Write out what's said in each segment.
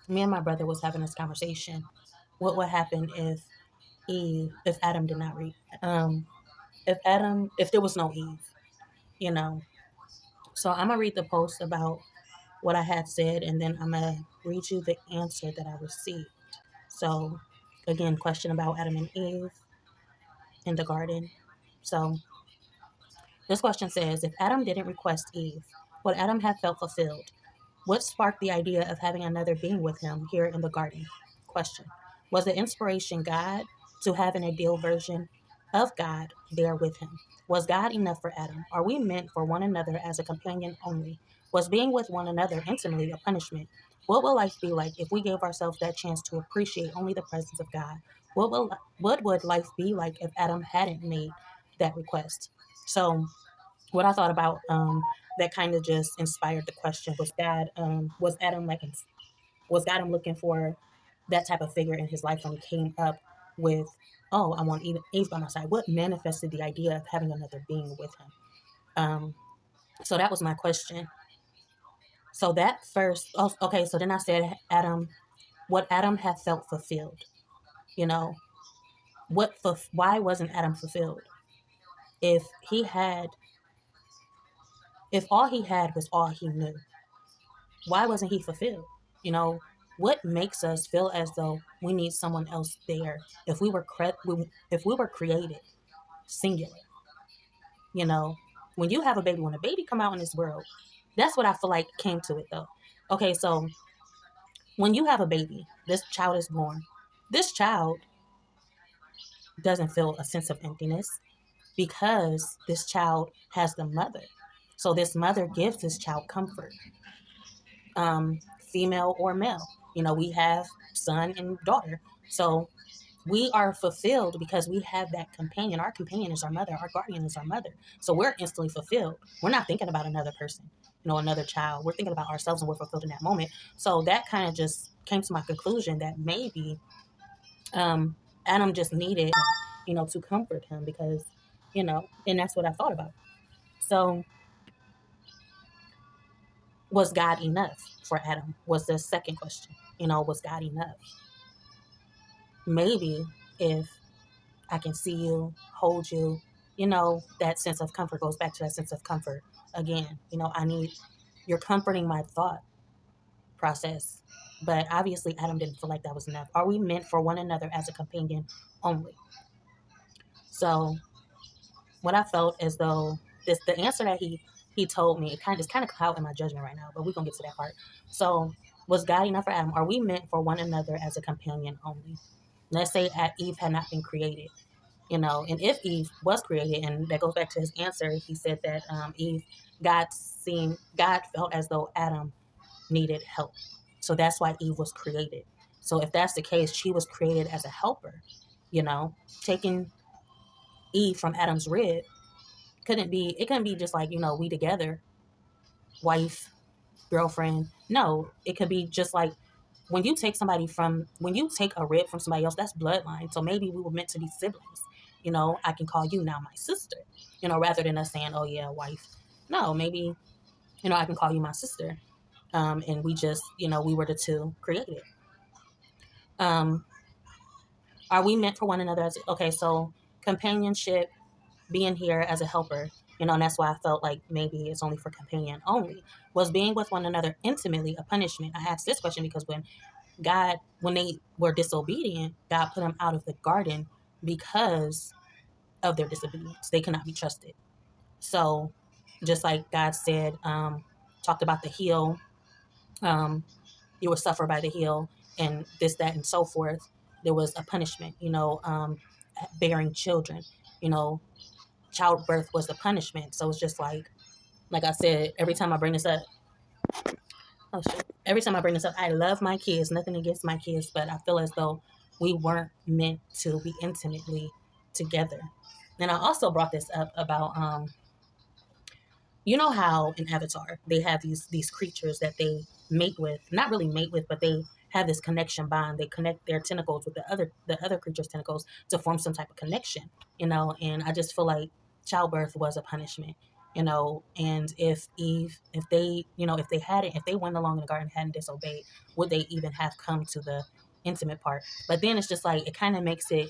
me and my brother was having this conversation. What would happen if Adam did not read? If there was no Eve, you know. So I'm gonna read the post about what I had said, and then I'm gonna read you the answer that I received. So, again, question about Adam and Eve in the garden. So, this question says, if Adam didn't request Eve, would Adam have felt fulfilled? What sparked the idea of having another being with him here in the garden? Question. Was the inspiration God to have an ideal version of God there with him? Was God enough for Adam? Are we meant for one another as a companion only? Was being with one another intimately a punishment? What will life be like if we gave ourselves that chance to appreciate only the presence of God? What would life be like if Adam hadn't made that request? So what I thought about that kind of just inspired the question was was Adam looking for that type of figure in his life when he came up with, oh, I want Eve by my side? What manifested the idea of having another being with him? Um, so that was my question. So that first, oh, okay. So then I said, what Adam had felt fulfilled. You know, why wasn't Adam fulfilled? If he had, if all he had was all he knew, why wasn't he fulfilled? You know, what makes us feel as though we need someone else there if if we were created singular? You know, when you have a baby, when a baby come out in this world, that's what I feel like came to it though. Okay, so when you have a baby, this child is born. This child doesn't feel a sense of emptiness because this child has the mother. So this mother gives this child comfort, female or male. You know, we have son and daughter. So we are fulfilled because we have that companion. Our companion is our mother. Our guardian is our mother. So we're instantly fulfilled. We're not thinking about another person, you know, another child. We're thinking about ourselves and we're fulfilled in that moment. So that kind of just came to my conclusion that maybe Adam just needed, you know, to comfort him because, you know, and that's what I thought about. So was God enough for Adam? Was the second question. You know, was God enough? Maybe if I can see you, hold you, you know, that sense of comfort goes back to that sense of comfort again. You know, you're comforting my thought process. But obviously, Adam didn't feel like that was enough. Are we meant for one another as a companion only? So, what I felt as though the answer that he told me, it's kind of clouding my judgment right now, but we're gonna get to that part. So, was God enough for Adam? Are we meant for one another as a companion only? Let's say Eve had not been created, you know, and if Eve was created, and that goes back to his answer, he said that God felt as though Adam needed help, so that's why Eve was created. So if that's the case, she was created as a helper, you know, taking Eve from Adam's rib it couldn't be just like, you know, we together, wife, girlfriend. No, it could be just like when you take a rib from somebody else, that's bloodline. So maybe we were meant to be siblings. You know, I can call you now my sister, you know, rather than us saying, oh yeah, wife. No, maybe, you know, I can call you my sister. And we just, you know, we were the two created. Um, are we meant for one another? Okay, so companionship, being here as a helper, you know, and that's why I felt like maybe it's only for companion only. Was being with one another intimately a punishment? I asked this question because when they were disobedient, God put them out of the garden because of their disobedience. They could not be trusted. So just like God said, talked about the heel, you will suffer by the heel, and this, that, and so forth. There was a punishment, you know, bearing children, you know, childbirth was the punishment. So it's just like I said, every time I bring this up, oh shit, every time I bring this up, I love my kids, nothing against my kids, but I feel as though we weren't meant to be intimately together. And I also brought this up about, you know how in Avatar they have these creatures that they mate with, not really mate with, but they have this connection bond. They connect their tentacles with the other creature's tentacles to form some type of connection, you know. And I just feel like childbirth was a punishment. And if they, if they went along in the garden and hadn't disobeyed, would they even have come to the intimate part? But then it's just like, it kind of makes it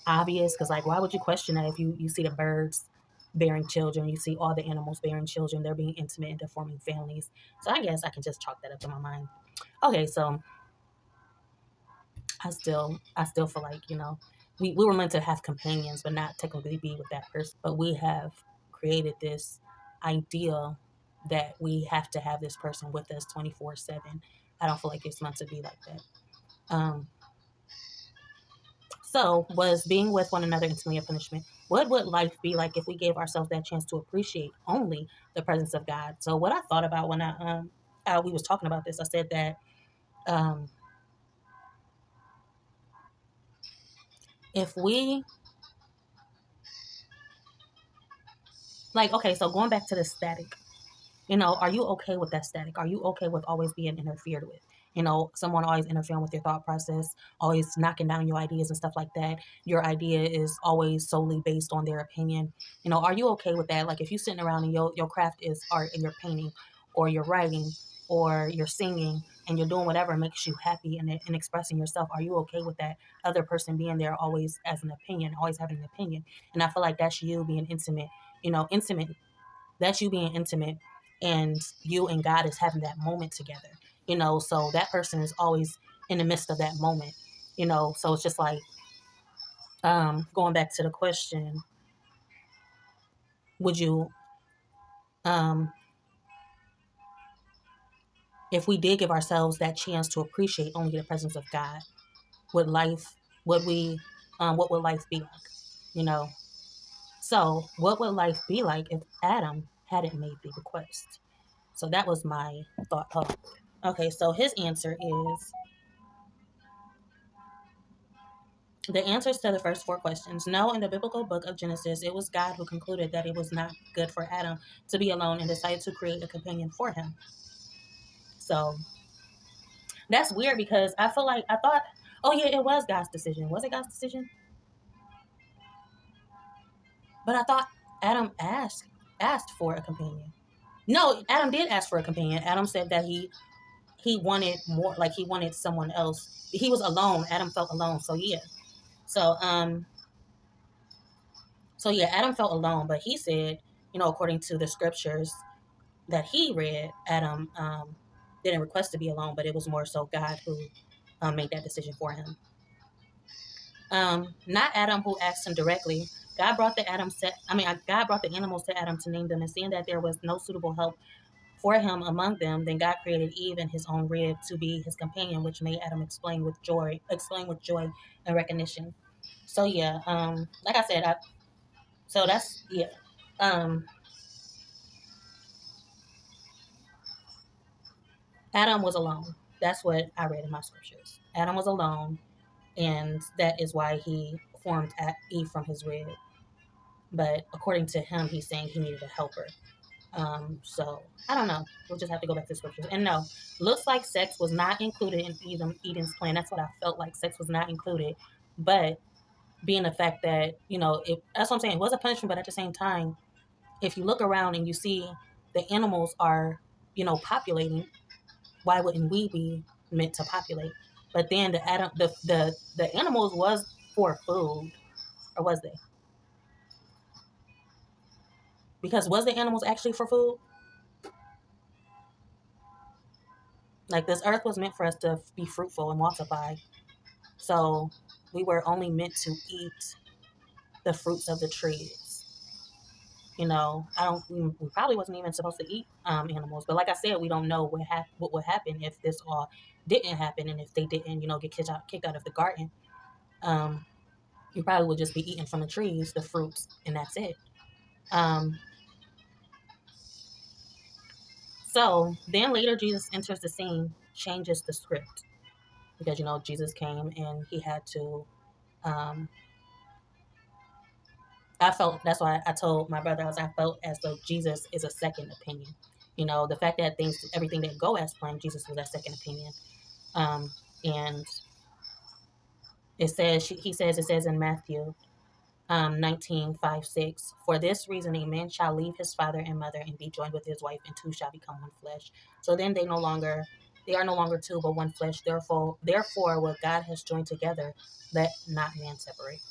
obvious, because like, why would you question that if you see the birds bearing children, you see all the animals bearing children, they're being intimate and they're forming families. So I guess I can just chalk that up in my mind. Okay, so I still feel like, we were meant to have companions, but not technically be with that person. But we have created this ideal that we have to have this person with us 24/7. I don't feel like it's meant to be like that. So, was being with one another intimately a punishment? What would life be like if we gave ourselves that chance to appreciate only the presence of God? So, what I thought about when we was talking about this, I said that if we, like, okay, so going back to the static, are you okay with that static? Are you okay with always being interfered with? Someone always interfering with your thought process, always knocking down your ideas and stuff like that. Your idea is always solely based on their opinion. Are you okay with that? Like, if you're sitting around and your craft is art and you're painting or you're writing or you're singing and you're doing whatever makes you happy and expressing yourself, are you okay with that other person being there always as an opinion, always having an opinion? And I feel like that's you being intimate, intimate. That's you being intimate, and you and God is having that moment together, so that person is always in the midst of that moment, so it's just like, going back to the question, would you, if we did give ourselves that chance to appreciate only the presence of God, would life, would we, what would life be like, so what would life be like if Adam hadn't made the request? So that was my thought. Okay, so his answer is, the answers to the first 4 questions. No, in the biblical book of Genesis, it was God who concluded that it was not good for Adam to be alone and decided to create a companion for him. So that's weird, because I feel like I thought, oh yeah, it was God's decision. Was it God's decision? But I thought Adam asked for a companion. No, Adam did ask for a companion. Adam said that he wanted more, like he wanted someone else. He was alone. Adam felt alone. So yeah. So yeah, Adam felt alone, but he said, according to the scriptures that he read, Adam didn't request to be alone, but it was more so God who made that decision for him. Not Adam who asked him directly. God brought the animals to Adam to name them, and seeing that there was no suitable help for him among them, then God created Eve in his own rib to be his companion, which made Adam explain with joy and recognition. So yeah, like I said, so that's, yeah. Adam was alone. That's what I read in my scriptures. Adam was alone, and that is why he formed Eve from his rib. But according to him, he's saying he needed a helper. So I don't know. We'll just have to go back to the scriptures. And no, looks like sex was not included in Eden's plan. That's what I felt like. Sex was not included. But being the fact that, that's what I'm saying. It was a punishment, but at the same time, if you look around and you see the animals are, populating, why wouldn't we be meant to populate? But then the animals was for food, or was they? Because was the animals actually for food? Like, this earth was meant for us to be fruitful and multiply. So we were only meant to eat the fruits of the trees. We probably wasn't even supposed to eat animals. But like I said, we don't know what would happen if this all didn't happen, and if they didn't, get kicked out of the garden. You probably would just be eating from the trees, the fruits, and that's it. So then later Jesus enters the scene, changes the script, because Jesus came and he had to. I felt, that's why I told my brother, I felt as though Jesus is a second opinion. The fact that everything didn't go as planned, Jesus was that second opinion. And it says in Mathew 19:5-6. For this reason, a man shall leave his father and mother and be joined with his wife, and two shall become one flesh. So then they are no longer two, but one flesh. Therefore, what God has joined together, let not man separate.